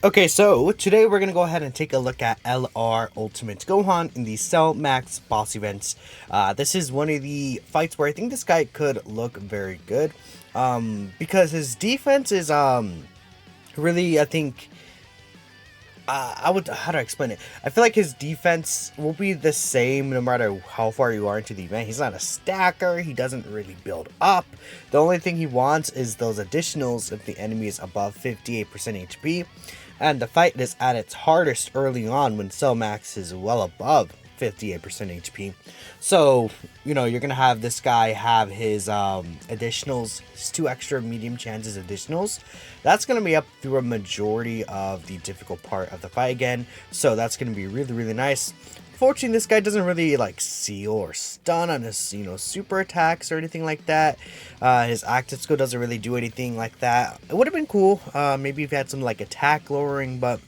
Okay, so today we're gonna go ahead and take a look at LR Ultimate Gohan in the Cell Max boss events. This is one of the fights where I think this guy could look very good, because his defense is really, I think, I would, how do I explain it? I feel like his defense will be the same no matter how far you are into the event. He's not a stacker. He doesn't really build up. The only thing he wants is those additionals if the enemy is above 58% HP. And the fight is at its hardest early on when Cell Max is well above 58% HP. So, you're going to have this guy have his additionals, his 2 extra medium chances additionals. That's going to be up through a majority of the difficult part of the fight again. So that's going to be really, really nice. Fortunately, this guy doesn't really like seal or stun on his, super attacks or anything like that. His active skill doesn't really do anything like that. It would have been cool, maybe if he had some like attack lowering, but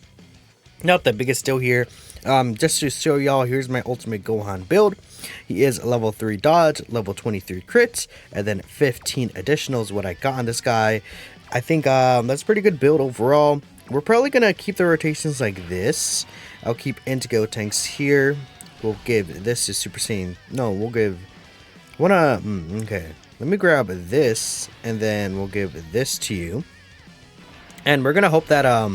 not the biggest deal here. Just to show y'all, here's my ultimate Gohan build. He is level 3 dodge, level 23 crits, and then 15 additionals. What I got on this guy, I think that's a pretty good build overall. We're probably gonna keep the rotations like this. I'll keep Indigo tanks here. We'll give this to Super Saiyan. No, we'll give. Okay. Let me grab this, and then we'll give this to you. And we're gonna hope that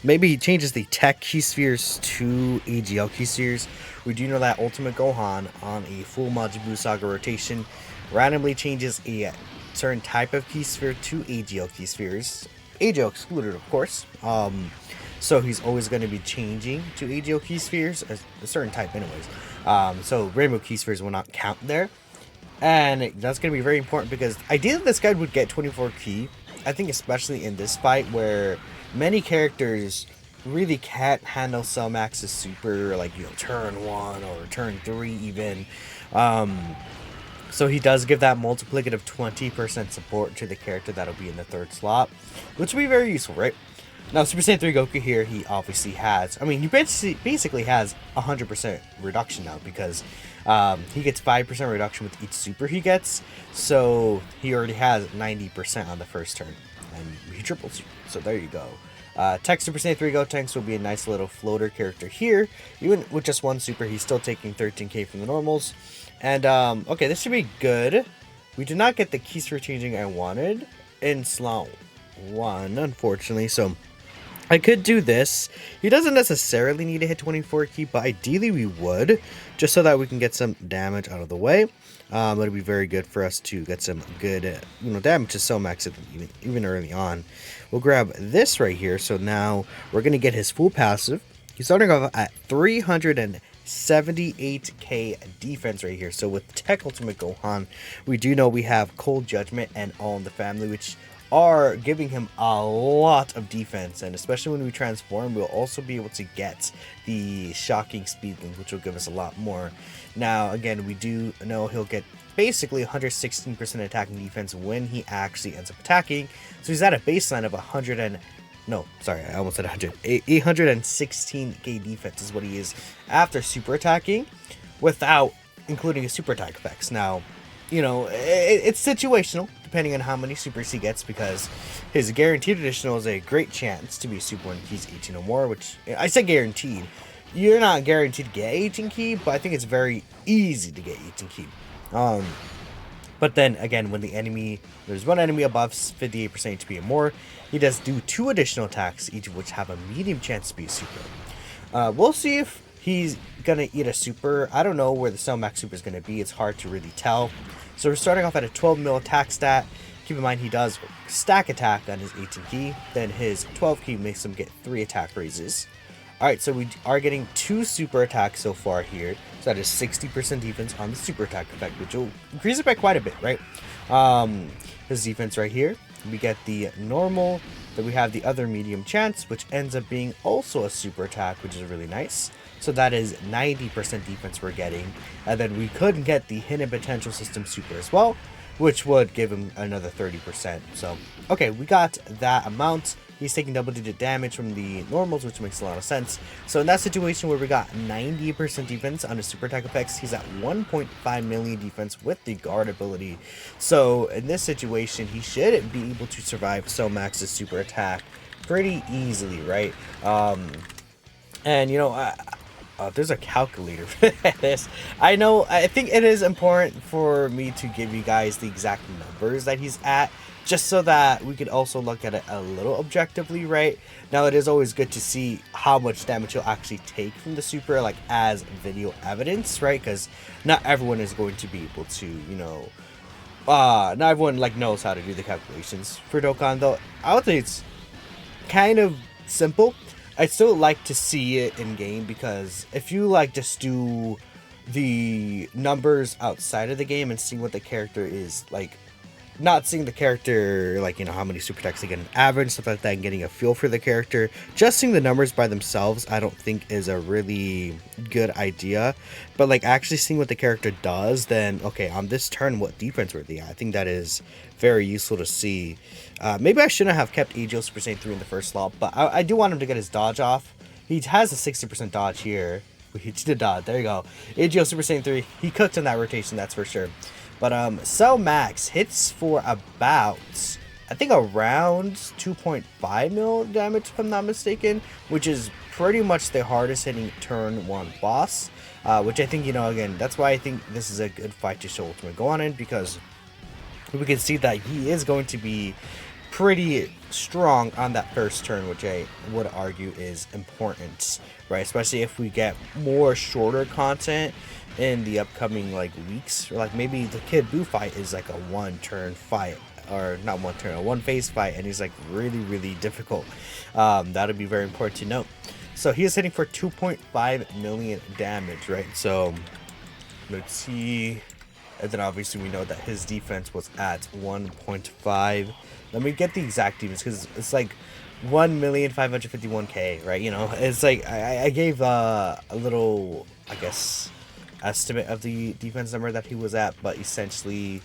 maybe he changes the tech key spheres to AGL key spheres. We do know that Ultimate Gohan on a full Majin Buu Saga rotation randomly changes a certain type of key sphere to AGL key spheres. AGL excluded, of course. So he's always going to be changing to AGL key spheres, a certain type anyways. So Rainbow key spheres will not count there. And that's going to be very important because ideally this guy would get 24 key. I think especially in this fight where many characters really can't handle Cell Max's super, like, turn 1 or turn 3 even. So he does give that multiplicative 20% support to the character that'll be in the 3rd slot, which will be very useful, right? Now, Super Saiyan 3 Goku here, he obviously has, he basically has 100% reduction now because he gets 5% reduction with each super he gets, so he already has 90% on the first turn, and he triples you, so there you go. Tech Super Saiyan 3 Gotenks will be a nice little floater character here. Even with just 1 super, he's still taking 13k from the normals. And, okay, this should be good. We did not get the keys for changing I wanted in slot 1, unfortunately, so I could do this. He doesn't necessarily need to hit 24 key, but ideally we would, just so that we can get some damage out of the way. It'll be very good for us to get some good, damage to Cell Max even early on. We'll grab this right here. So now we're going to get his full passive. He's starting off at 378k defense right here. So with Tech Ultimate Gohan, we do know we have Cold Judgment and All in the Family, which are giving him a lot of defense, and especially when we transform, we'll also be able to get the shocking speed link, which will give us a lot more. Now, again, we do know he'll get basically 116% attack and defense when he actually ends up attacking. So he's at a baseline of 100 and no, sorry, I almost said 100. 816k defense is what he is after super attacking, without including his super attack effects. Now, it's situational depending on how many supers he gets, because his guaranteed additional is a great chance to be a super when he's 18 or more, which I said guaranteed. You're not guaranteed to get 18 key, but I think it's very easy to get 18 key. But then again, when there's one enemy above 58% HP or more, he does do 2 additional attacks, each of which have a medium chance to be a super. We'll see if he's gonna eat a super. I don't know where the Cell Max super is gonna be. It's hard to really tell. So we're starting off at a 12 mil attack stat. Keep in mind he does stack attack on his 18 key. Then his 12 key makes him get 3 attack raises. Alright, so we are getting 2 super attacks so far here. So that is 60% defense on the super attack effect, which will increase it by quite a bit, right? His defense right here. We get the normal. Then we have the other medium chance, which ends up being also a super attack, which is really nice. So that is 90% defense we're getting. And then we could get the hidden potential system super as well, which would give him another 30%. So, okay, we got that amount. He's taking double-digit damage from the normals, which makes a lot of sense. So in that situation where we got 90% defense on his super attack effects, he's at 1.5 million defense with the guard ability. So in this situation, he should be able to survive Cell Max's super attack pretty easily, right? And you know, there's a calculator for this. I know. I think it is important for me to give you guys the exact numbers that he's at, just so that we could also look at it a little objectively, right? Now, it is always good to see how much damage he'll actually take from the super, like as video evidence, right? Because not everyone is going to be able to, you know, not everyone like knows how to do the calculations for Dokkan. Though I would say it's kind of simple. I still like to see it in game, because if you like just do the numbers outside of the game and see what the character is like, not seeing the character, like, you know, how many super attacks they get an average, stuff like that, and getting a feel for the character, just seeing the numbers by themselves, I don't think is a really good idea. But like actually seeing what the character does, then okay, on this turn, what defense were they at? I think that is very useful to see. Maybe I shouldn't have kept AGO Super Saiyan 3 in the first slot, but I do want him to get his dodge off. He has a 60% dodge here. He did dodge. There you go. AGO Super Saiyan 3. He cooked in that rotation, that's for sure. But Cell Max hits for about, I think, around 2.5 mil damage, if I'm not mistaken, which is pretty much the hardest hitting turn 1 boss. Which I think, you know, again, that's why I think this is a good fight to show Ultimate Gohan in, because we can see that he is going to be pretty strong on that first turn, which I would argue is important, right? Especially if we get more shorter content in the upcoming like weeks, or like maybe the Kid Buu fight is like a 1-turn fight, or not 1-turn, a 1-phase fight, and he's like really difficult. That'll be very important to note. So he is hitting for 2.5 million damage, right? So let's see. And then obviously we know that his defense was at 1.5. Let me get the exact defense, because it's like 1,551,000, right? You know, it's like I gave a little, I guess, estimate of the defense number that he was at, but essentially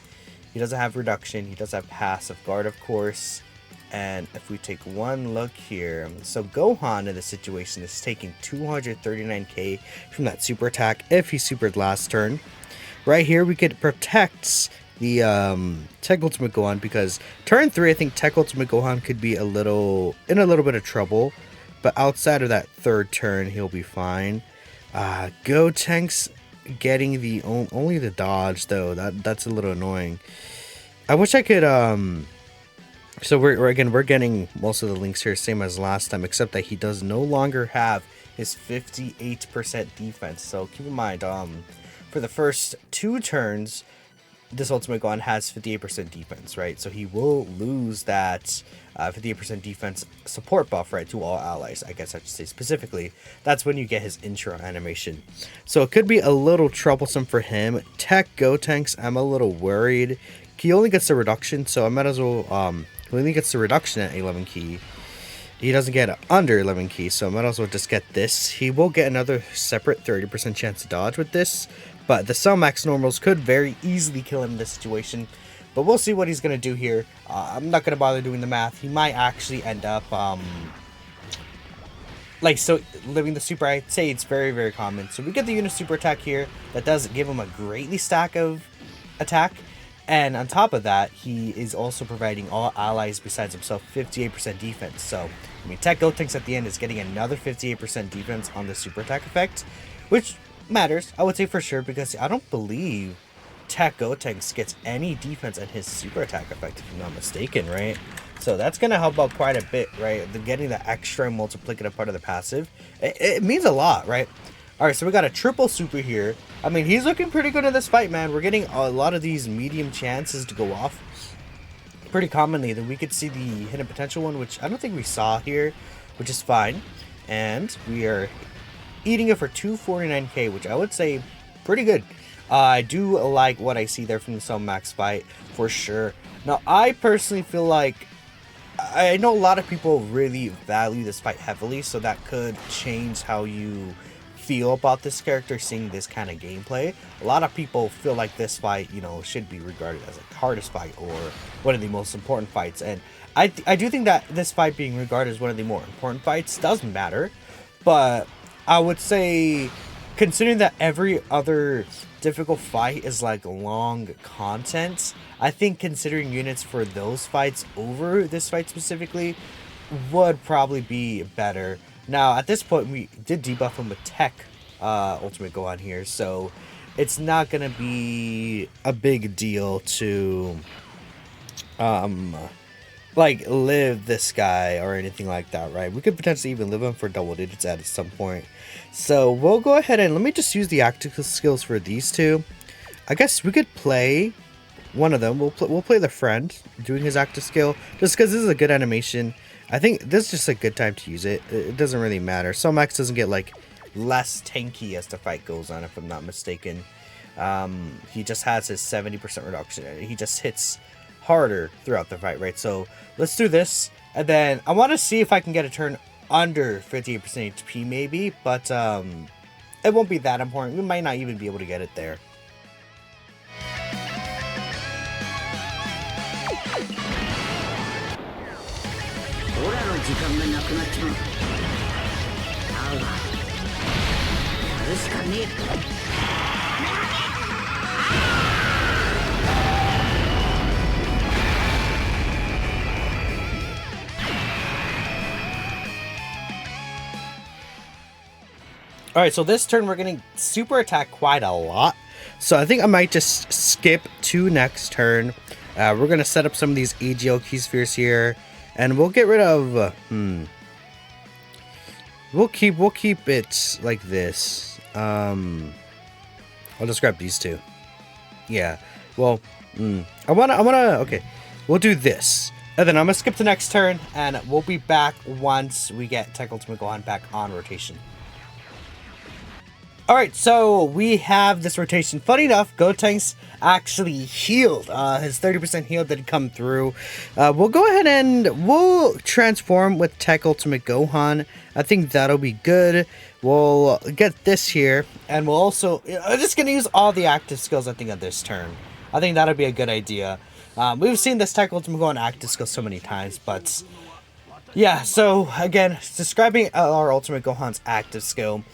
he doesn't have reduction, he does have passive guard, of course. And if we take one look here, so Gohan in this situation is taking 239k from that super attack if he supered last turn. Right here we could protect the Tech Ultimate Gohan, because turn 3 I think Tech Ultimate Gohan could be in a little bit of trouble, but outside of that third turn he'll be fine. Gotenks getting the only the dodge though, that's a little annoying. I wish I could so we're getting most of the links here same as last time, except that he does no longer have his 58% defense. So keep in mind, for the first 2 turns this Ultimate Gohan has 58% defense, right? So he will lose that 58% defense support buff, right, to all allies. I guess I should say specifically. That's when you get his intro animation. So it could be a little troublesome for him. Tech Gotenks, I'm a little worried. He only gets the reduction, so I might as well, he only gets the reduction at 11 key. He doesn't get under 11 key, so I might as well just get this. He will get another separate 30% chance to dodge with this, but the Cell Max normals could very easily kill him in this situation. But we'll see what he's going to do here. I'm not going to bother doing the math. He might actually end up, living the super. I'd say it's very common. So we get the unit super attack here. That does give him a greatly stack of attack. And on top of that, he is also providing all allies besides himself 58% defense. So, I mean, Tech Gotenks at the end is getting another 58% defense on the super attack effect, which matters, I would say for sure, because I don't believe Tech Gotenks gets any defense in his super attack effect, if I'm not mistaken, right? So that's going to help out quite a bit, right? The getting the extra multiplicative part of the passive, it means a lot, right? Alright, so we got a triple super here. I mean, he's looking pretty good in this fight, man. We're getting a lot of these medium chances to go off pretty commonly. Then we could see the hidden potential one, which I don't think we saw here, which is fine. And we are eating it for 249k, which I would say pretty good. I do like what I see there from the Cell Max fight, for sure. Now, I personally feel like, I know a lot of people really value this fight heavily, so that could change how you feel about this character seeing this kind of gameplay. A lot of people feel like this fight, you know, should be regarded as the hardest fight or one of the most important fights. And I do think that this fight being regarded as one of the more important fights does matter. But I would say, considering that every other difficult fight is like long content, I think considering units for those fights over this fight specifically would probably be better. Now, at this point, we did debuff him with Tech Ultimate Gohan here, so it's not going to be a big deal to, like, live this guy or anything like that, right? We could potentially even live him for double digits at some point. So we'll go ahead and let me just use the active skills for these two. I guess we could play one of them. We'll play the friend doing his active skill just because this is a good animation. I think this is just a good time to use it. It doesn't really matter. Max doesn't get like less tanky as the fight goes on, if I'm not mistaken. He just has his 70% reduction. He just hits harder throughout the fight, right? So let's do this, and then I want to see if I can get a turn under 58% HP maybe, but it won't be that important. We might not even be able to get it there. Alright, so this turn we're getting super attack quite a lot. So I think I might just skip to next turn. We're going to set up some of these AGL key spheres here. And we'll get rid of... We'll keep it like this. I'll just grab these two. Yeah. Well, I wanna... Okay. We'll do this. And then I'm going to skip to next turn. And we'll be back once we get Tech Ultimate Gohan back on rotation. Alright, so we have this rotation. Funny enough, Gotenks actually healed. His 30% heal did come through. We'll go ahead and we'll transform with Tech Ultimate Gohan. I think that'll be good. We'll get this here, and we'll also... I'm just going to use all the active skills, I think, on this turn. I think that'll be a good idea. We've seen this Tech Ultimate Gohan active skill so many times, but... yeah, so, again, describing our Ultimate Gohan's active skill...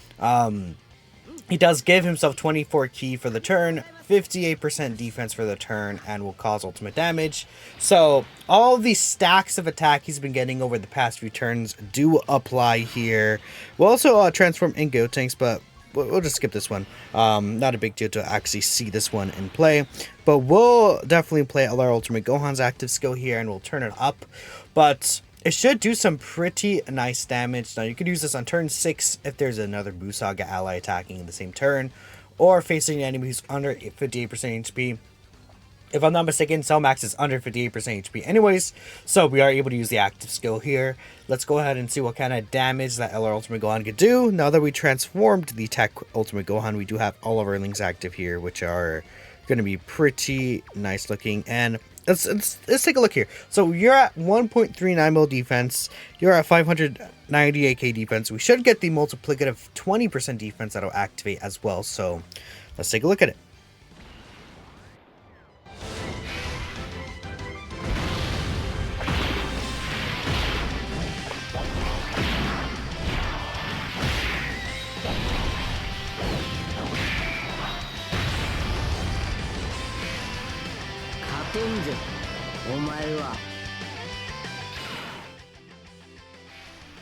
he does give himself 24 ki for the turn, 58% defense for the turn, and will cause ultimate damage. So all these stacks of attack he's been getting over the past few turns do apply here. We'll also transform in Gotenks, but we'll just skip this one. Not a big deal to actually see this one in play. But we'll definitely play LR Ultimate Gohan's active skill here, and we'll turn it up. But... it should do some pretty nice damage. Now, you could use this on turn 6 if there's another Busaga ally attacking in the same turn, or facing an enemy who's under 58% HP. If I'm not mistaken, Max is under 58% HP anyways, so we are able to use the active skill here. Let's go ahead and see what kind of damage that LR Ultimate Gohan could do. Now that we transformed the Tech Ultimate Gohan, we do have all of our links active here, which are going to be pretty nice looking. And let's take a look here. So you're at 1.39 mil defense. You're at 598k defense. We should get the multiplicative 20% defense that'll activate as well. So let's take a look at it.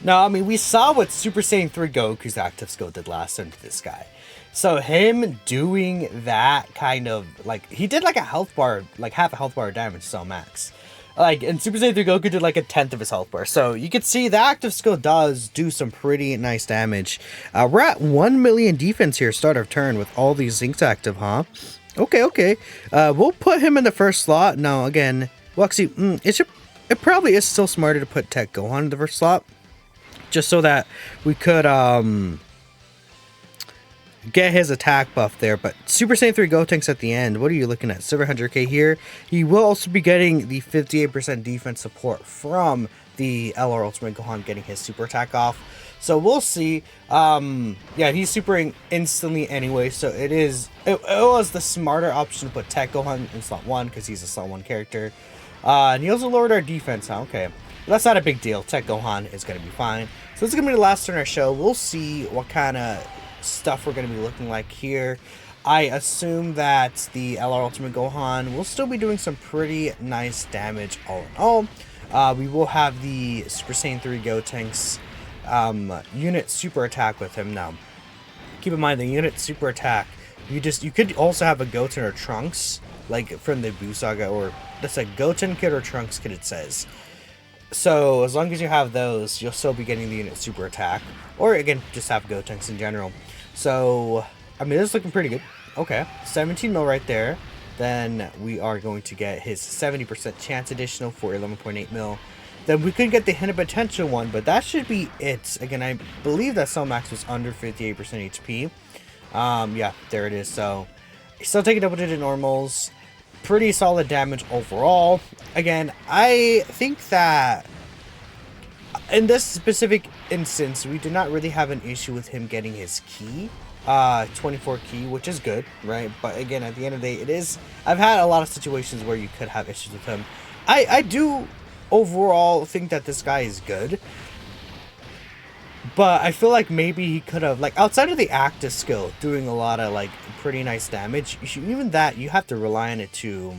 Now, I mean, we saw what Super Saiyan 3 Goku's active skill did last turn to this guy. So him doing that kind of, like, he did like a health bar, like half a health bar of damage to Max. Like, and Super Saiyan 3 Goku did like a 10th of his health bar. So you can see the active skill does do some pretty nice damage. We're at 1 million defense here, start of turn, with all these Zinks active, huh? Okay. We'll put him in the first slot. Now, again, well, actually, it probably is still smarter to put Tech Gohan in the first slot, just so that we could get his attack buff there. But Super Saiyan 3 Gotenks at the end, what are you looking at? 700k here. He will also be getting the 58% defense support from the LR Ultimate Gohan getting his super attack off. So we'll see. Yeah, he's supering instantly anyway, so it was the smarter option to put Tech Gohan in slot 1 because he's a slot 1 character. And he also lowered our defense, huh? Okay. But that's not a big deal. Tech Gohan is going to be fine. So this is going to be the last turn of our show. We'll see what kind of stuff we're going to be looking like here. I assume that the LR Ultimate Gohan will still be doing some pretty nice damage all in all. We will have the Super Saiyan 3 Gotenks unit super attack with him now. Keep in mind the unit super attack. You could also have a Goten or Trunks, like from the Buu Saga, or that's a Goten kit or Trunks kit, it says. So as long as you have those, you'll still be getting the unit super attack, or again, just have Gotenks in general. So I mean, this is looking pretty good. Okay, 17 mil right there. Then we are going to get his 70% chance additional for 11.8 mil. Then we could get the hint of potential one, but that should be it. Again, I believe that Cell Max was under 58% HP. Yeah, there it is. So still taking double digit normals. Pretty solid damage overall. Again, I think that in this specific instance, we did not really have an issue with him getting his key. 24 key, which is good, right? But again, at the end of the day, it is, I've had a lot of situations where you could have issues with him. I do overall think that this guy is good, but I feel like maybe he could have, like, outside of the active skill, doing a lot of like pretty nice damage, even that you have to rely on it to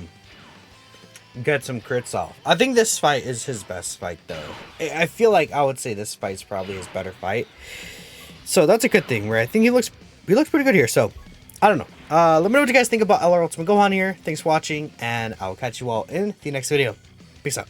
get some crits off. I think this fight is his best fight though. I feel like I would say this fight is probably his better fight, so that's a good thing, right? I think he looks pretty good here. So I don't know, let me know what you guys think about LR Ultimate Gohan here. Thanks for watching, and I'll catch you all in the next video. Peace out.